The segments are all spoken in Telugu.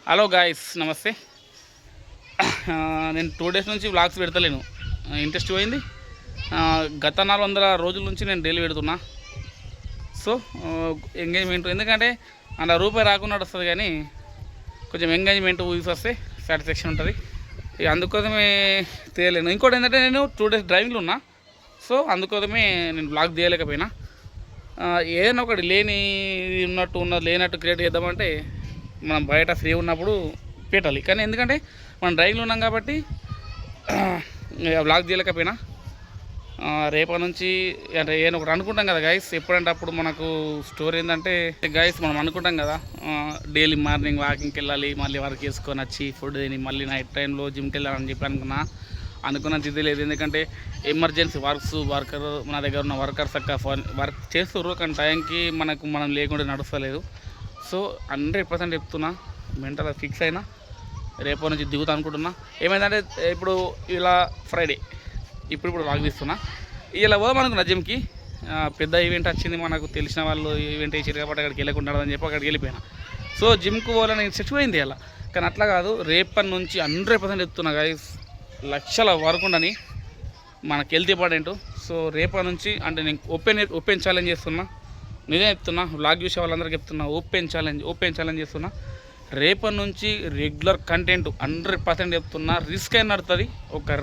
హలో గాయస్, నమస్తే. నేను 2 డేస్ నుంచి వ్లాగ్స్ పెడతలేను. ఇంట్రెస్ట్ పోయింది. గత 400 రోజుల నుంచి నేను డైలీ పెడుతున్నా. సో ఎంగేజ్మెంట్ ఎందుకంటే అలా రూపాయి రాకుండా వస్తుంది, కానీ కొంచెం ఎంగేజ్మెంట్ వ్యూస్ వస్తే సాటిస్ఫాక్షన్ ఉంటుంది. ఇక అందుకోసమే తీయలేను. ఇంకోటి ఏంటంటే నేను 2 డేస్ డ్రైవింగ్లో ఉన్నా. సో అందుకోసమే నేను వ్లాగ్ తీయలేకపోయినా. ఏదైనా ఒకటి లేనట్టు క్రియేట్ చేద్దామంటే మనం బయట ఫ్రీ ఉన్నప్పుడు పెట్టాలి. కానీ ఎందుకంటే మనం డ్రైవింగ్లో ఉన్నాం కాబట్టి వ్లాగ్ తీయలేకపోయినా. రేపటి నుంచి అంటే ఏదో ఒకటి అనుకుంటాం కదా గైస్, ఎప్పుడంటే అప్పుడు మనకు స్టోరీ ఏంటంటే గైస్, మనం అనుకుంటాం కదా డైలీ మార్నింగ్ వాకింగ్కి వెళ్ళాలి, మళ్ళీ వర్క్ చేసుకొని వచ్చి ఫుడ్ తిని మళ్ళీ నైట్ టైంలో జిమ్కి వెళ్ళాలని చెప్పి అనుకున్నంత ఇది లేదు. ఎందుకంటే ఎమర్జెన్సీ వర్కర్ మన దగ్గర ఉన్న వర్కర్స్ వర్క్ చేస్తుర్రు, కానీ టైంకి మనం లేకుండా నడుస్తలేదు. సో 100% చెప్తున్నా, మెంటల్గా ఫిక్స్ అయినా రేపటి నుంచి దిగుతా అనుకుంటున్నా. ఏమైందంటే ఇప్పుడు ఇలా ఫ్రైడే ఇప్పుడు వాక్ తీస్తున్నా. ఇలా పోదామనుకున్నా జిమ్కి. పెద్ద ఈవెంట్ వచ్చింది, మనకు తెలిసిన వాళ్ళు ఈవెంట్ వేసారు కాబట్టి అక్కడికి వెళ్ళకుండా అని చెప్పి అక్కడికి వెళ్ళిపోయినా. సో జిమ్కి పోవాలని సెట్ పోయింది అలా. కానీ అట్లా కాదు, రేపటి నుంచి 100% చెప్తున్నా గైస్, లక్షల వరకు ఉండని మనకు హెల్త్ ఇంపార్టెంట్. సో రేపటి నుంచి అంటే నేను ఓపెన్ ఛాలెంజ్ చేస్తున్నా. నిజం చెప్తున్నా, వ్లాగ్ చూసే వాళ్ళందరికీ చెప్తున్నా, ఓపెన్ ఛాలెంజ్ చేస్తున్నా. రేపటి నుంచి రెగ్యులర్ కంటెంట్ 100% చెప్తున్నా. రిస్క్ అయిన నడుతుంది. ఒక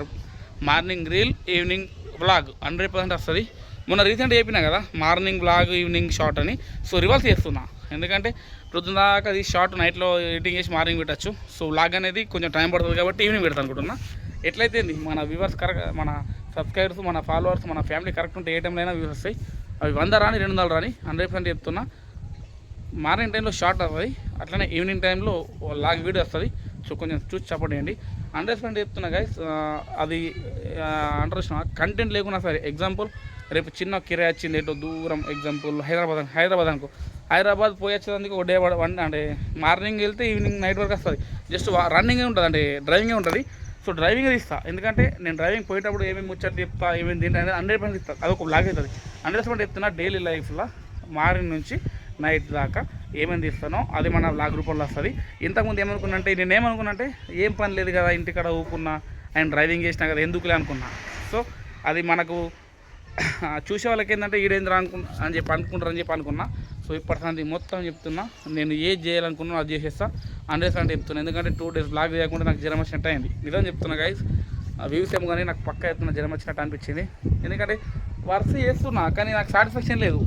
మార్నింగ్ రీల్, ఈవినింగ్ వ్లాగ్ 100% వస్తుంది. మొన్న రీసెంట్ చెప్పినా కదా, మార్నింగ్ వ్లాగ్, ఈవినింగ్ షార్ట్ అని. సో రివర్స్ చేస్తున్నా, ఎందుకంటే పొద్దున్న దాకా అది షార్ట్ నైట్లో ఎడిటింగ్ చేసి మార్నింగ్ పెట్టచ్చు. సో వ్లాగ్ అనేది కొంచెం టైం పడుతుంది కాబట్టి ఈవినింగ్ పెడతాను అనుకుంటున్నా. ఎట్లయితే మన వ్యూవర్స్ కరెక్ట్, మన సబ్స్క్రైబర్స్, మన ఫాలోవర్స్, మన ఫ్యామిలీ కరెక్ట్ ఉంటే ఏ టైంలో అయినా వ్యూస్ వస్తాయి. అవి 100 రాని 200 రాని 100% చెప్తున్నా. మార్నింగ్ టైంలో షార్ట్ వస్తుంది, అట్లనే ఈవినింగ్ టైంలో లాగ్ వీడియో వస్తుంది. సో కొంచెం చూసి సపోర్ట్ చేయండి. 100% చెప్తున్నా గైస్. అది అంటారు కంటెంట్ లేకున్నా సరే, ఎగ్జాంపుల్ రేపు చిన్న కిరాయి వచ్చింది ఎటో దూరం, ఎగ్జాంపుల్ హైదరాబాద్ అనుకో, హైదరాబాద్ పోయి వచ్చేదానికి ఒక డే అంటే మార్నింగ్ వెళ్తే ఈవినింగ్ నైట్ వరకు వస్తుంది. జస్ట్ రన్నింగే ఉంటుంది, అంటే డ్రైవింగే ఉంటుంది. సో డ్రైవింగ్ ఇస్తా, ఎందుకంటే నేను డ్రైవింగ్ పోయేటప్పుడు ఏమేమి ముచ్చట్లు చెప్తా, ఏమేమి తింటా అనేది 100% ఇస్తాను. అదొక బ్లాగ్ అవుతుంది. 100% చెప్తున్నా. డైలీ లైఫ్లో మార్నింగ్ నుంచి నైట్ దాకా ఏమేమి తీస్తానో అది మన బ్లాగ్ రూపంలో వస్తుంది. ఇంతకుముందు ఏమనుకున్నంటే, నేనేమనుకున్నంటే ఏం పని లేదు కదా, ఇంటికాడ ఊపుకున్నా అండ్ డ్రైవింగ్ చేసినా కదా, ఎందుకులే అనుకున్నా. సో అది మనకు చూసే వాళ్ళకి ఏంటంటే ఈడేంద్ర అని చెప్పి అనుకున్నా. సో ఇప్పటికీ మొత్తం చెప్తున్నా, నేను ఏది చేయాలనుకున్నా అది చేసేస్తా. 100% చెప్తున్నా. ఎందుకంటే 2 డేస్ బ్లాగ్ చేయకుండా నాకు జ్వరం వచ్చినట్టు అయింది. నిజం చెప్తున్నా గైస్. వ్యూస్ ఏమో కానీ నాకు పక్కా చెప్తున్నా జ్వరం వచ్చినట్టు అనిపించింది. ఎందుకంటే వర్క్ చేస్తున్నా, కానీ నాకు సాటిస్ఫాక్షన్ లేదు.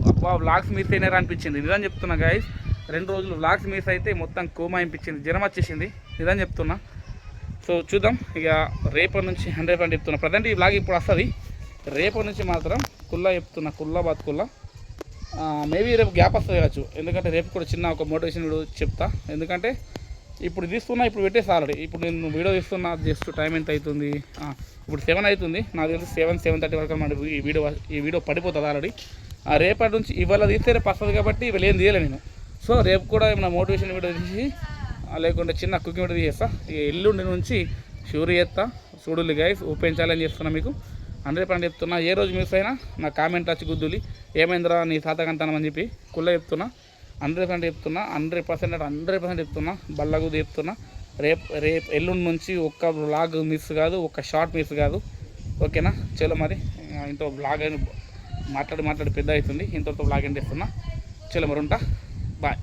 వ్లాగ్స్ మిస్ అయినారా అనిపించింది. నిజం చెప్తున్నా గైస్. 2 రోజులు వ్లాగ్స్ మిస్ అయితే మొత్తం కోమా అనిపించింది, జ్వరం వచ్చేసింది. నిజం చెప్తున్నా. సో చూద్దాం ఇక రేపటి నుంచి 100% చెప్తున్నా. ప్రజెంట్ ఈ వ్లాగ్ ఇప్పుడు వస్తుంది. రేపటి నుంచి మాత్రం కుల్లా చెప్తున్నా, కుల్లా మేబీ రేపు గ్యాప్ వస్తుంది కావచ్చు. ఎందుకంటే రేపు కూడా చిన్న ఒక మోటివేషన్ వీడియో చెప్తా. ఎందుకంటే ఇప్పుడు తీస్తున్నా, ఇప్పుడు పెట్టేసి ఆల్రెడీ. ఇప్పుడు నేను వీడియో తీస్తున్నా, జస్ట్ టైం ఎంత అవుతుంది, ఇప్పుడు 7 అవుతుంది. నాకు తెలిసి 7:30 వరకు మన ఈ వీడియో పడిపోతుంది ఆల్రెడీ. రేపటి నుంచి ఇవాళ తీస్తే రేపు వస్తుంది కాబట్టి ఇవాళ ఏం తీయలే నేను. సో రేపు కూడా ఏమైనా మోటివేషన్ వీడియో తీసి, లేకుంటే చిన్న కుకింగ్ వీడియో తీసేస్తా. ఎల్లుండి నుంచి షూర్ చేస్తా. చూడులి గైస్, ఓపెన్ ఛాలెంజ్ చేస్తున్నా మీకు. 100% చెప్తున్నా. ఏ రోజు మిస్ అయినా నా కామెంట్ వచ్చి గుద్దులి, ఏమైందిరా నీ శాతకంతానం అని చెప్పి కుల్ల చెప్తున్నా. 100% చెప్తున్నా. 100% చెప్తున్నా. బల్లగుద్దు చెప్తున్నా. రేపు ఎల్లుండి నుంచి ఒక్క వ్లాగ్ మిస్ కాదు, ఒక్క షార్ట్ మిస్ కాదు. ఓకేనా? చలో మరి, ఇంత వ్లాగ్ మాట్లాడి పెద్ద అవుతుంది. ఇంతతో వ్లాగ్ ఏం చేస్తున్నా. చలో మరి, ఉంటా. బాయ్.